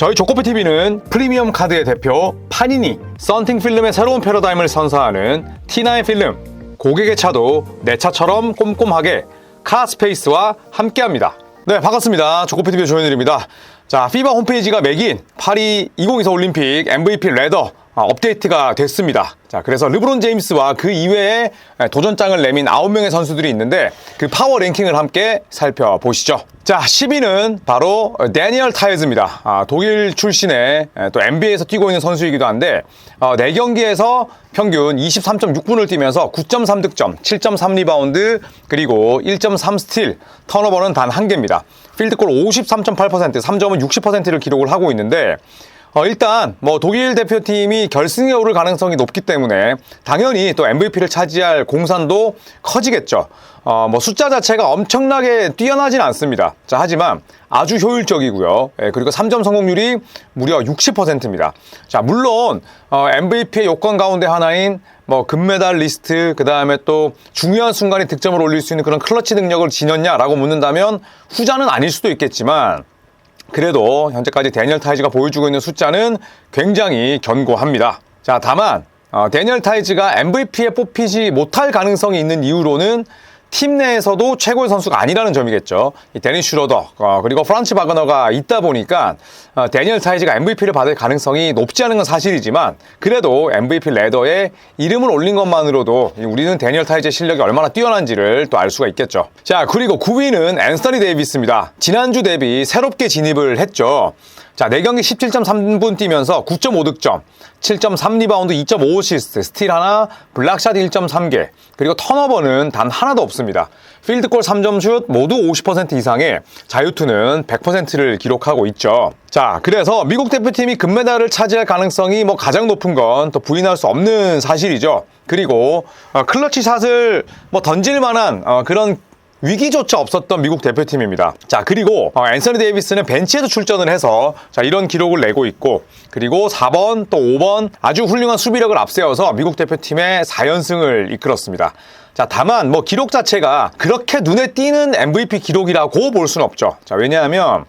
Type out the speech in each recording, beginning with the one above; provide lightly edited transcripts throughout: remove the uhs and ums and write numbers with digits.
저희 조코피TV는 프리미엄 카드의 대표 파니니, 썬팅 필름의 새로운 패러다임을 선사하는 T9 필름, 고객의 차도 내 차처럼 꼼꼼하게 카스페이스와 함께합니다. 네, 반갑습니다. 조코피TV의 조현일입니다. 자, 피바 홈페이지가 매긴 파리 2024 올림픽 MVP 레더 업데이트가 됐습니다. 자, 그래서 르브론 제임스와 그 이외에 도전장을 내민 9명의 선수들이 있는데 그 파워 랭킹을 함께 살펴보시죠. 자, 10위는 바로 데니얼 타이즈입니다. 독일 출신의 또 NBA에서 뛰고 있는 선수이기도 한데 4경기에서 평균 23.6분을 뛰면서 9.3득점, 7.3 리바운드, 그리고 1.3 스틸, 턴오버는 단 1개입니다. 필드골 53.8%, 3점은 60%를 기록을 하고 있는데 일단 독일 대표팀이 결승에 오를 가능성이 높기 때문에 당연히 또 MVP를 차지할 공산도 커지겠죠. 숫자 자체가 엄청나게 뛰어나진 않습니다. 자, 하지만 아주 효율적이고요. 그리고 3점 성공률이 무려 60%입니다. 자, 물론 MVP의 요건 가운데 하나인 금메달 리스트, 그 다음에 또 중요한 순간에 득점을 올릴 수 있는 그런 클러치 능력을 지녔냐라고 묻는다면 후자는 아닐 수도 있겠지만 그래도 현재까지 데니얼 타이즈가 보여주고 있는 숫자는 굉장히 견고합니다. 자, 다만 데니얼 타이즈가 MVP에 뽑히지 못할 가능성이 있는 이유로는 팀 내에서도 최고의 선수가 아니라는 점이겠죠. 이 데니스 슈러더 그리고 프란츠 바그너가 있다 보니까 데니얼 타이즈가 MVP를 받을 가능성이 높지 않은 건 사실이지만 그래도 MVP 레더에 이름을 올린 것만으로도 우리는 데니얼 타이즈의 실력이 얼마나 뛰어난지를 또 알 수가 있겠죠. 자, 그리고 9위는 앤서니 데이비스입니다. 지난주 대비 새롭게 진입을 했죠. 자, 4경기 17.3분 뛰면서 9.5득점, 7.3 리바운드, 2.5 어시스트, 스틸 하나, 블락샷 1.3개, 그리고 턴오버는 단 하나도 없습니다. 필드골 3점 슛 모두 50% 이상의 자유투는 100%를 기록하고 있죠. 자, 그래서 미국 대표팀이 금메달을 차지할 가능성이 가장 높은 건 또 부인할 수 없는 사실이죠. 그리고 클러치 샷을 던질 만한 그런 위기조차 없었던 미국 대표팀입니다. 자, 그리고 앤서니 데이비스는 벤치에도 출전을 해서 이런 기록을 내고 있고, 그리고 4번 또 5번 아주 훌륭한 수비력을 앞세워서 미국 대표팀의 4연승을 이끌었습니다. 자, 다만 기록 자체가 그렇게 눈에 띄는 MVP 기록이라고 볼 수는 없죠. 자, 왜냐하면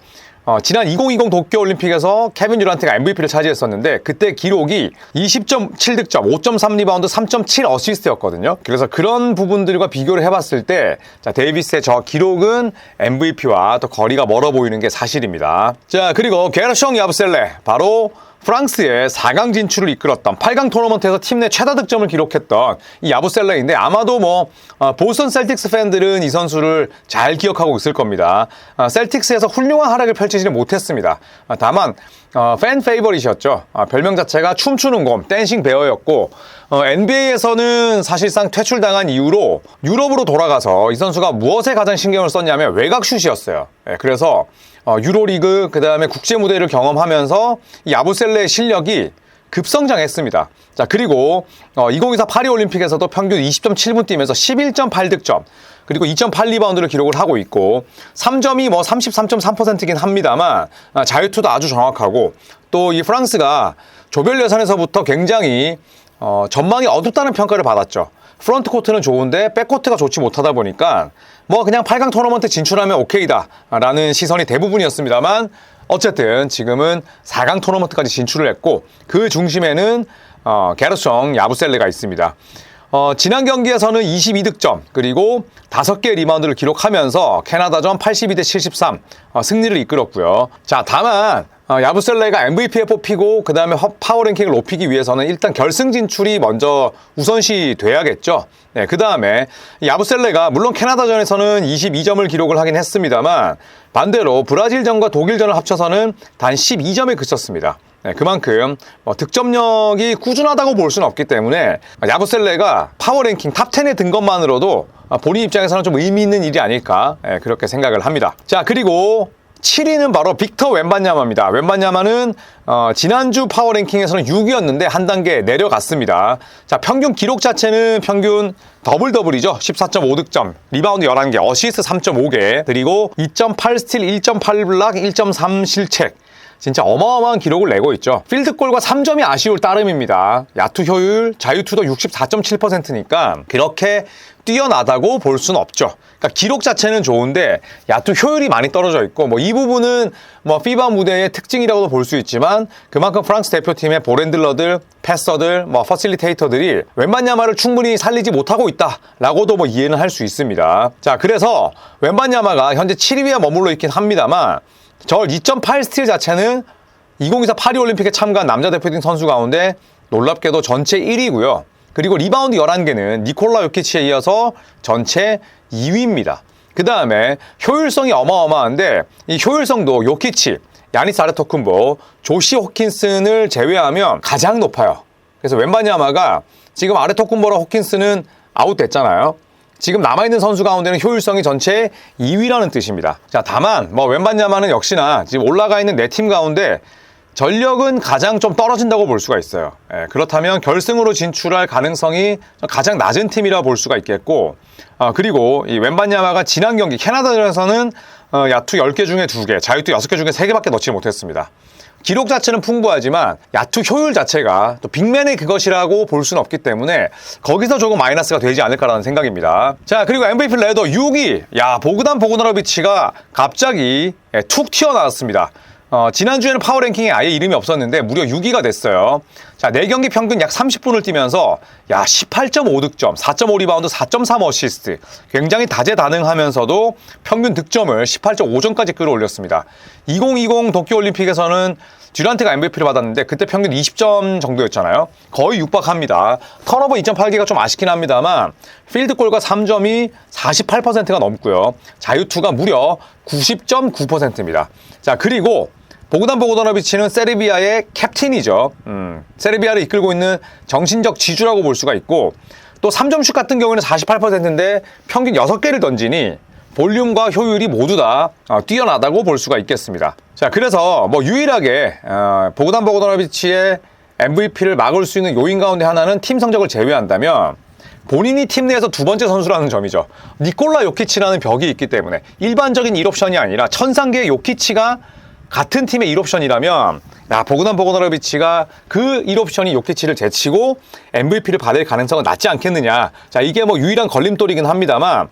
지난 2020 도쿄올림픽에서 케빈 듀란트가 MVP를 차지했었는데 그때 기록이 20.7득점, 5.3 리바운드, 3.7 어시스트였거든요. 그래서 그런 부분들과 비교를 해봤을 때 데이비스의 저 기록은 MVP와 또 거리가 멀어 보이는 게 사실입니다. 자, 그리고 게르숑 야브셀레, 바로 프랑스의 4강 진출을 이끌었던 8강 토너먼트에서 팀 내 최다 득점을 기록했던 이 야부셀레인데 아마도 보스턴 셀틱스 팬들은 이 선수를 잘 기억하고 있을 겁니다. 셀틱스에서 훌륭한 활약을 펼치지는 못했습니다. 다만 팬 페이버릿이었죠. 별명 자체가 춤추는 곰, 댄싱 베어였고 NBA에서는 사실상 퇴출당한 이후로 유럽으로 돌아가서 이 선수가 무엇에 가장 신경을 썼냐면 외곽슛이었어요. 그래서 유로리그, 그 다음에 국제 무대를 경험하면서 야부셀레의 실력이 급성장했습니다. 자, 그리고 2024 파리올림픽에서도 평균 20.7분 뛰면서 11.8득점, 그리고 2.8 리바운드를 기록을 하고 있고 3점이 33.3%이긴 합니다만 자유투도 아주 정확하고 또 이 프랑스가 조별 예선에서부터 굉장히 전망이 어둡다는 평가를 받았죠. 프런트 코트는 좋은데 백코트가 좋지 못하다 보니까 그냥 8강 토너먼트 진출하면 오케이다 라는 시선이 대부분이었습니다만 어쨌든 지금은 4강 토너먼트까지 진출을 했고 그 중심에는 게르숑 야부셀레가 있습니다. 지난 경기에서는 22득점 그리고 5개의 리바운드를 기록하면서 캐나다전 82대 73 승리를 이끌었고요. 자, 다만 야부셀레가 MVP에 뽑히고 그 다음에 파워랭킹을 높이기 위해서는 일단 결승 진출이 먼저 우선시 돼야겠죠. 네, 그 다음에 야부셀레가 물론 캐나다전에서는 22점을 기록을 하긴 했습니다만 반대로 브라질전과 독일전을 합쳐서는 단 12점에 그쳤습니다. 네, 그만큼 득점력이 꾸준하다고 볼 수는 없기 때문에 야부셀레가 파워랭킹 탑10에 든 것만으로도 본인 입장에서는 좀 의미 있는 일이 아닐까 그렇게 생각을 합니다. 자, 그리고 7위는 바로 빅터 웬반야마입니다. 웬반야마는 지난주 파워랭킹에서는 6위였는데 한 단계 내려갔습니다. 자, 평균 기록 자체는 평균 더블이죠. 14.5득점, 리바운드 11개, 어시스트 3.5개, 그리고 2.8 스틸, 1.8 블락, 1.3 실책. 진짜 어마어마한 기록을 내고 있죠. 필드골과 3점이 아쉬울 따름입니다. 야투 효율, 자유투도 64.7%니까 그렇게 뛰어나다고 볼 수는 없죠. 그러니까 기록 자체는 좋은데 야투 효율이 많이 떨어져 있고 이 부분은 피바 무대의 특징이라고도 볼 수 있지만 그만큼 프랑스 대표팀의 볼핸들러들, 패서들, 퍼실리테이터들이 웬반야마를 충분히 살리지 못하고 있다라고도 이해는 할 수 있습니다. 자, 그래서 웬반야마가 현재 7위에 머물러 있긴 합니다만 저 2.8 스틸 자체는 2024 파리올림픽에 참가한 남자 대표팀 선수 가운데 놀랍게도 전체 1위고요. 그리고 리바운드 11개는 니콜라 요키치에 이어서 전체 2위입니다. 그 다음에 효율성이 어마어마한데 이 효율성도 요키치, 야니스 아데토쿤보, 조시 호킨슨을 제외하면 가장 높아요. 그래서 웬바냐마가 지금 아데토쿤보랑 호킨슨은 아웃됐잖아요. 지금 남아있는 선수 가운데는 효율성이 전체 2위라는 뜻입니다. 자, 다만 웬바냐마는 역시나 지금 올라가 있는 4팀 가운데 전력은 가장 좀 떨어진다고 볼 수가 있어요. 그렇다면 결승으로 진출할 가능성이 가장 낮은 팀이라 볼 수가 있겠고, 그리고 이 웬바냐마가 지난 경기 캐나다전에서는 야투 10개 중에 2개, 자유투 6개 중에 3개밖에 넣지 못했습니다. 기록 자체는 풍부하지만 야투 효율 자체가 또 빅맨의 그것이라고 볼 수는 없기 때문에 거기서 조금 마이너스가 되지 않을까라는 생각입니다. 자, 그리고 MVP 레더 6위, 보그단 보그다노비치가 갑자기 툭 튀어나왔습니다. 지난주에는 파워랭킹에 아예 이름이 없었는데 무려 6위가 됐어요. 자, 4경기 평균 약 30분을 뛰면서 18.5득점, 4.5 리바운드, 4.3 어시스트. 굉장히 다재다능하면서도 평균 득점을 18.5점까지 끌어올렸습니다. 2020 도쿄올림픽에서는 듀란트가 MVP를 받았는데 그때 평균 20점 정도였잖아요. 거의 육박합니다. 턴오버 2.8개가 좀 아쉽긴 합니다만 필드골과 3점이 48%가 넘고요. 자유투가 무려 90.9%입니다. 자, 그리고 보그단 보그다노비치는 세르비아의 캡틴이죠. 세르비아를 이끌고 있는 정신적 지주라고 볼 수가 있고 또 3점슛 같은 경우에는 48%인데 평균 6개를 던지니 볼륨과 효율이 모두 다 뛰어나다고 볼 수가 있겠습니다. 자, 그래서 유일하게 보그단 보그다노비치의 MVP를 막을 수 있는 요인 가운데 하나는 팀 성적을 제외한다면 본인이 팀 내에서 두 번째 선수라는 점이죠. 니콜라 요키치라는 벽이 있기 때문에 일반적인 1옵션이 아니라 천상계의 요키치가 같은 팀의 1옵션이라면 보그단 보그다노비치가 그 1옵션이 요키치를 제치고 MVP를 받을 가능성은 낮지 않겠느냐. 자, 이게 유일한 걸림돌이긴 합니다만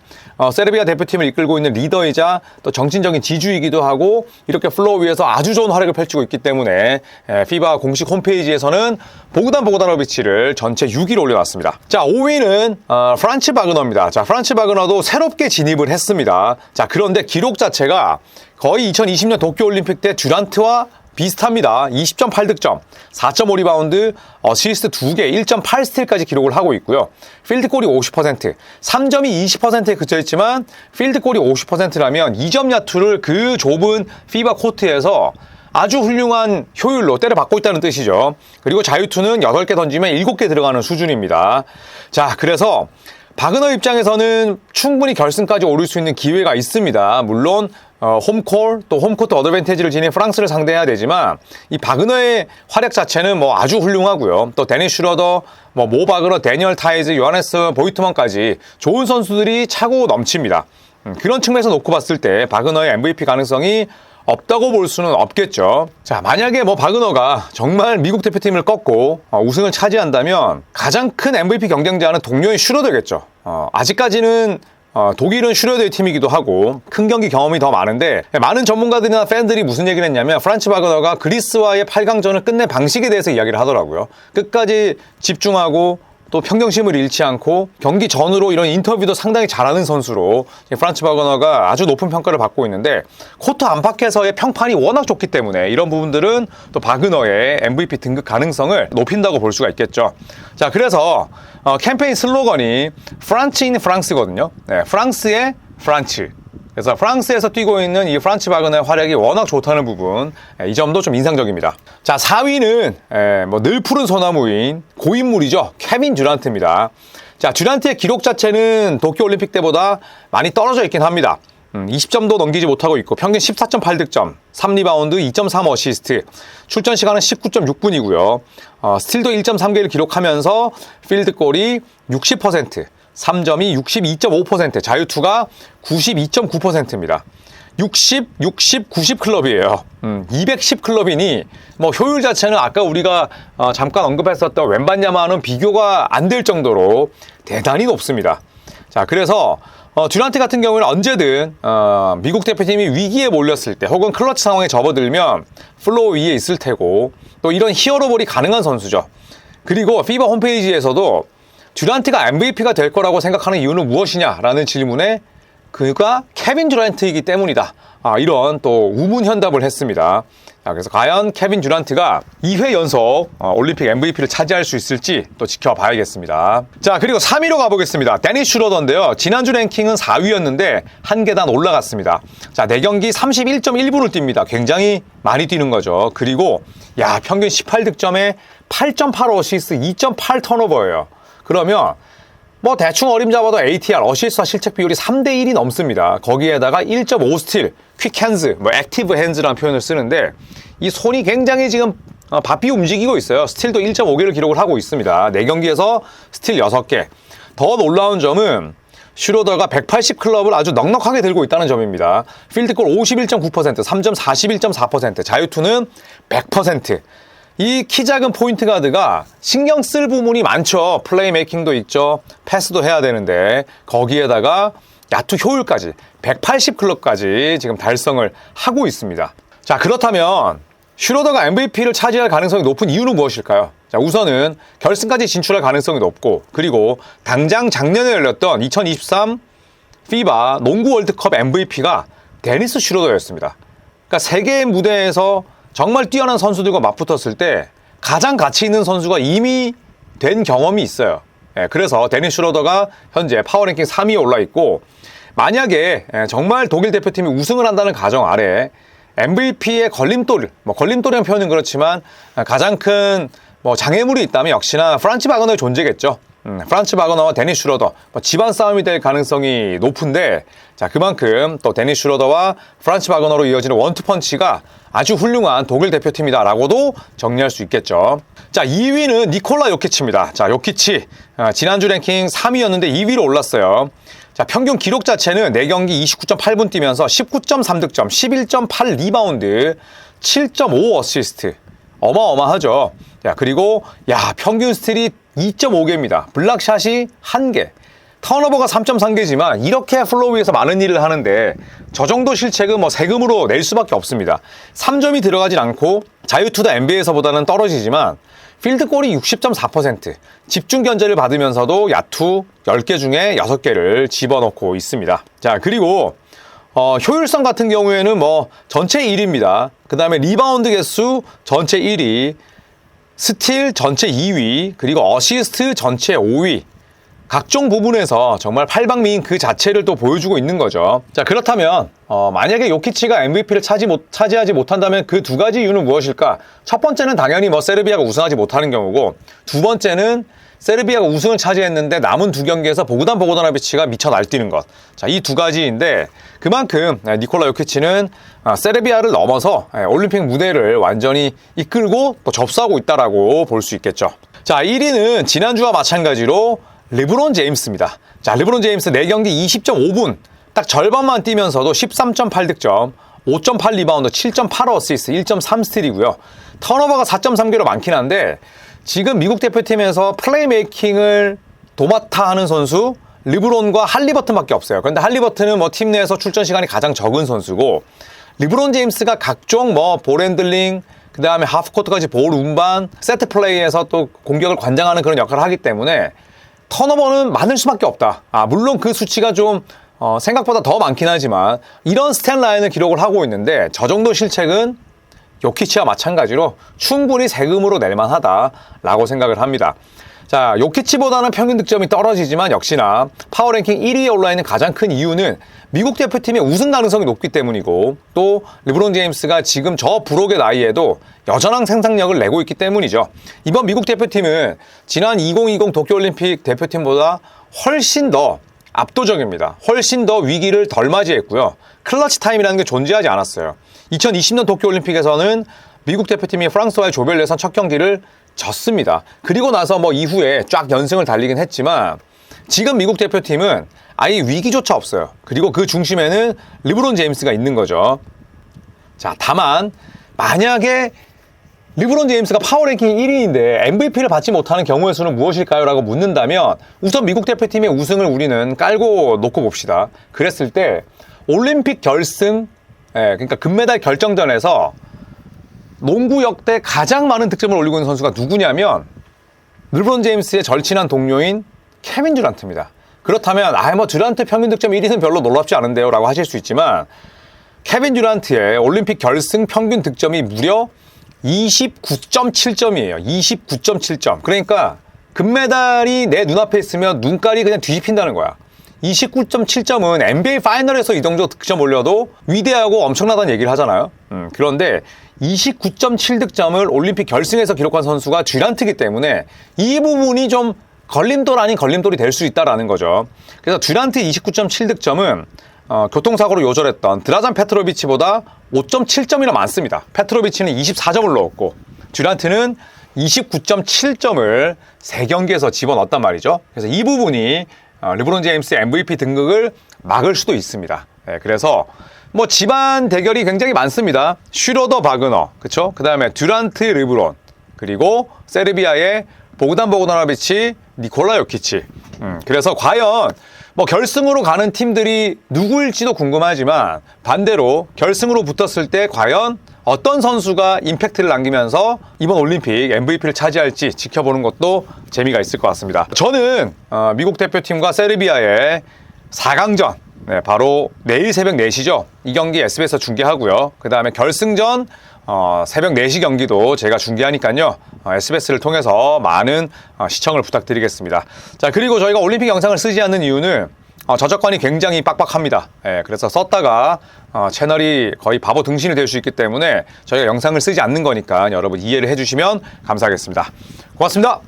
세르비아 대표팀을 이끌고 있는 리더이자 또 정신적인 지주이기도 하고 이렇게 플로어 위에서 아주 좋은 활약을 펼치고 있기 때문에 피바 공식 홈페이지에서는 보그단 보그다노비치를 전체 6위로 올려놨습니다. 자, 5위는 프란츠 바그너입니다. 자, 프란츠 바그너도 새롭게 진입을 했습니다. 자, 그런데 기록 자체가 거의 2020년 도쿄올림픽 때 듀란트와 비슷합니다. 20.8득점, 4.5 리바운드, 어시스트 2개, 1.8 스틸까지 기록을 하고 있고요. 필드골이 50%, 3점이 20%에 그쳐있지만 필드골이 50%라면 2점 야투를 그 좁은 피바 코트에서 아주 훌륭한 효율로 때려받고 있다는 뜻이죠. 그리고 자유투는 8개 던지면 7개 들어가는 수준입니다. 자, 그래서 바그너 입장에서는 충분히 결승까지 오를 수 있는 기회가 있습니다. 물론 홈콜 또 홈코트 어드밴티지를 지닌 프랑스를 상대해야 되지만 이 바그너의 활약 자체는 아주 훌륭하고요. 또 데니 슈러더, 모 바그너, 데니얼 타이즈, 요하네스 보이트먼까지 좋은 선수들이 차고 넘칩니다. 그런 측면에서 놓고 봤을 때 바그너의 MVP 가능성이 없다고 볼 수는 없겠죠. 자, 만약에 바그너가 정말 미국 대표팀을 꺾고 우승을 차지한다면 가장 큰 MVP 경쟁자는 동료인 슈러더겠죠. 아직까지는 독일은 슈러더의 팀이기도 하고 큰 경기 경험이 더 많은데 많은 전문가들이나 팬들이 무슨 얘기를 했냐면 프란츠 바그너가 그리스와의 8강전을 끝낸 방식에 대해서 이야기를 하더라고요. 끝까지 집중하고 또 평정심을 잃지 않고 경기 전으로 이런 인터뷰도 상당히 잘하는 선수로 프란츠 바그너가 아주 높은 평가를 받고 있는데 코트 안팎에서의 평판이 워낙 좋기 때문에 이런 부분들은 또 바그너의 MVP 등극 가능성을 높인다고 볼 수가 있겠죠. 자, 그래서 캠페인 슬로건이 프란츠 인 프랑스거든요. 네, 프랑스의 프란츠. 그래서 프랑스에서 뛰고 있는 이 프란츠 바그너의 활약이 워낙 좋다는 부분, 이 점도 좀 인상적입니다. 자, 4위는 늘 푸른 소나무인 고인물이죠. 케빈 듀란트입니다. 자, 듀란트의 기록 자체는 도쿄올림픽 때보다 많이 떨어져 있긴 합니다. 20점도 넘기지 못하고 있고 평균 14.8득점, 3리바운드, 2.3 어시스트, 출전 시간은 19.6분이고요. 스틸도 1.3개를 기록하면서 필드골이 60%, 3점이 62.5%, 자유투가 92.9%입니다. 60, 60, 90 클럽이에요. 210 클럽이니 뭐 효율 자체는 아까 우리가 잠깐 언급했었던 웬반야마와는 비교가 안 될 정도로 대단히 높습니다. 자, 그래서 듀란트 같은 경우에는 언제든 미국 대표팀이 위기에 몰렸을 때 혹은 클러치 상황에 접어들면 플로어 위에 있을 테고 또 이런 히어로볼이 가능한 선수죠. 그리고 피바 홈페이지에서도 듀란트가 MVP가 될 거라고 생각하는 이유는 무엇이냐라는 질문에 그가 케빈 듀란트이기 때문이다. 이런 또 우문현답을 했습니다. 자, 그래서 과연 케빈 듀란트가 2회 연속 올림픽 MVP를 차지할 수 있을지 또 지켜봐야겠습니다. 자, 그리고 3위로 가보겠습니다. 데니스 슈러더인데요. 지난주 랭킹은 4위였는데 한 계단 올라갔습니다. 자, 4경기 31.1분을 뜁니다. 굉장히 많이 뛰는 거죠. 그리고 평균 18득점에 8.8 어시스트, 2.8 턴오버예요. 그러면 뭐 대충 어림잡아도 ATR, 어시스트와 실책 비율이 3대1이 넘습니다. 거기에다가 1.5 스틸, 퀵 핸즈, 뭐 액티브 핸즈라는 표현을 쓰는데 이 손이 굉장히 지금 바삐 움직이고 있어요. 스틸도 1.5개를 기록을 하고 있습니다. 4경기에서 스틸 6개. 더 놀라운 점은 슈로더가 180 클럽을 아주 넉넉하게 들고 있다는 점입니다. 필드골 51.9%, 3점 41.4%, 자유투는 100%. 이 키 작은 포인트 가드가 신경 쓸 부분이 많죠. 플레이메이킹도 있죠. 패스도 해야 되는데 거기에다가 야투 효율까지 180 클럽까지 지금 달성을 하고 있습니다. 자, 그렇다면 슈로더가 MVP를 차지할 가능성이 높은 이유는 무엇일까요? 자, 우선은 결승까지 진출할 가능성이 높고 그리고 당장 작년에 열렸던 2023 피바 농구 월드컵 MVP가 데니스 슈로더였습니다. 그러니까 세계의 무대에서 정말 뛰어난 선수들과 맞붙었을 때 가장 가치 있는 선수가 이미 된 경험이 있어요. 그래서 데니스 슈로더가 현재 파워랭킹 3위에 올라있고 만약에 정말 독일 대표팀이 우승을 한다는 가정 아래 MVP의 걸림돌이라는 표현은 그렇지만 가장 큰 장애물이 있다면 역시나 프란츠 바그너의 존재겠죠. 프란츠 바그너와 데니스 슈로더 집안 싸움이 될 가능성이 높은데 자, 그만큼 또 데니스 슈로더와 프란츠 바그너로 이어지는 원투펀치가 아주 훌륭한 독일 대표팀이다라고도 정리할 수 있겠죠. 자, 2위는 니콜라 요키치입니다. 자, 요키치 지난주 랭킹 3위였는데 2위로 올랐어요. 자, 평균 기록 자체는 4경기 29.8분 뛰면서 19.3득점, 11.8 리바운드, 7.5 어시스트. 어마어마하죠. 야, 그리고 평균 스틸이 2.5개입니다. 블락샷이 1개. 턴오버가 3.3개지만 이렇게 플로우 위에서 많은 일을 하는데 저 정도 실책은 세금으로 낼 수밖에 없습니다. 3점이 들어가진 않고 자유투도 NBA에서보다는 떨어지지만 필드골이 60.4%, 집중 견제를 받으면서도 야투 10개 중에 6개를 집어넣고 있습니다. 자, 그리고 효율성 같은 경우에는 전체 1위입니다. 그 다음에 리바운드 개수 전체 1위, 스틸 전체 2위, 그리고 어시스트 전체 5위. 각종 부분에서 정말 팔방미인 그 자체를 또 보여주고 있는 거죠. 자, 그렇다면 만약에 요키치가 MVP를 차지하지 못한다면 그 두 가지 이유는 무엇일까? 첫 번째는 당연히 세르비아가 우승하지 못하는 경우고 두 번째는 세르비아가 우승을 차지했는데 남은 2경기에서 보그단 보고다노비치가 미쳐 날뛰는 것. 자, 이 두 가지인데 그만큼 니콜라 요키치는 세르비아를 넘어서 올림픽 무대를 완전히 이끌고 또 접수하고 있다라고 볼 수 있겠죠. 자, 1위는 지난주와 마찬가지로 르브론 제임스입니다. 자, 르브론 제임스 4경기 20.5분 딱 절반만 뛰면서도 13.8득점, 5.8 리바운드, 7.8 어시스트, 1.3 스틸이고요. 턴오버가 4.3개로 많긴 한데 지금 미국 대표팀에서 플레이메이킹을 도맡아 하는 선수 르브론과 할리버튼밖에 없어요. 그런데 할리버튼은 팀 내에서 출전 시간이 가장 적은 선수고 르브론 제임스가 각종 볼 핸들링, 그 다음에 하프코트까지 볼 운반, 세트 플레이에서 또 공격을 관장하는 그런 역할을 하기 때문에 턴오버는 많을 수밖에 없다. 물론 그 수치가 좀 생각보다 더 많긴 하지만 이런 스탯 라인을 기록을 하고 있는데 저 정도 실책은 요키치와 마찬가지로 충분히 세금으로 낼만하다라고 생각을 합니다. 자, 요키치보다는 평균 득점이 떨어지지만 역시나 파워랭킹 1위에 올라있는 가장 큰 이유는 미국 대표팀의 우승 가능성이 높기 때문이고 또 르브론 제임스가 지금 저 부록의 나이에도 여전한 생산력을 내고 있기 때문이죠. 이번 미국 대표팀은 지난 2020 도쿄올림픽 대표팀보다 훨씬 더 압도적입니다. 훨씬 더 위기를 덜 맞이했고요. 클러치 타임이라는 게 존재하지 않았어요. 2020년 도쿄올림픽에서는 미국 대표팀이 프랑스와의 조별 예선 첫 경기를 졌습니다. 그리고 나서 이후에 쫙 연승을 달리긴 했지만 지금 미국 대표팀은 아예 위기조차 없어요. 그리고 그 중심에는 르브론 제임스가 있는 거죠. 자, 다만 만약에 르브론 제임스가 파워랭킹 1위인데 MVP를 받지 못하는 경우의 수는 무엇일까요? 라고 묻는다면 우선 미국 대표팀의 우승을 우리는 깔고 놓고 봅시다. 그랬을 때 올림픽 결승, 그러니까 금메달 결정전에서 농구 역대 가장 많은 득점을 올리고 있는 선수가 누구냐면 르브론 제임스의 절친한 동료인 케빈 듀란트입니다. 그렇다면 뭐 듀란트 평균 득점 1위는 별로 놀랍지 않은데요 라고 하실 수 있지만 케빈 듀란트의 올림픽 결승 평균 득점이 무려 29.7점이에요. 29.7점. 그러니까 금메달이 내 눈앞에 있으면 눈깔이 그냥 뒤집힌다는 거야. 29.7점은 NBA 파이널에서 이 정도 득점 올려도 위대하고 엄청나다는 얘기를 하잖아요. 그런데 29.7득점을 올림픽 결승에서 기록한 선수가 듀란트이기 때문에 이 부분이 좀 걸림돌 아닌 걸림돌이 될 수 있다라는 거죠. 그래서 듀란트 29.7득점은 교통사고로 요절했던 드라잔 페트로비치보다 5.7점이나 많습니다. 페트로비치는 24점을 넣었고 듀란트는 29.7점을 3경기에서 집어넣었단 말이죠. 그래서 이 부분이 르브론 제임스의 MVP 등극을 막을 수도 있습니다. 그래서 뭐 집안 대결이 굉장히 많습니다. 슈로더 바그너, 그쵸? 그 다음에 듀란트 르브론, 그리고 세르비아의 보그단 보그다노비치, 니콜라 요키치. 그래서 과연 뭐 결승으로 가는 팀들이 누구일지도 궁금하지만 반대로 결승으로 붙었을 때 과연 어떤 선수가 임팩트를 남기면서 이번 올림픽 MVP를 차지할지 지켜보는 것도 재미가 있을 것 같습니다. 저는 미국 대표팀과 세르비아의 4강전, 바로 내일 새벽 4시죠. 이 경기 SBS에서 중계하고요. 그 다음에 결승전 새벽 4시 경기도 제가 중계하니까요. SBS를 통해서 많은 시청을 부탁드리겠습니다. 자, 그리고 저희가 올림픽 영상을 쓰지 않는 이유는 저작권이 굉장히 빡빡합니다. 그래서 썼다가 채널이 거의 바보 등신이 될 수 있기 때문에 저희가 영상을 쓰지 않는 거니까 여러분 이해를 해주시면 감사하겠습니다. 고맙습니다.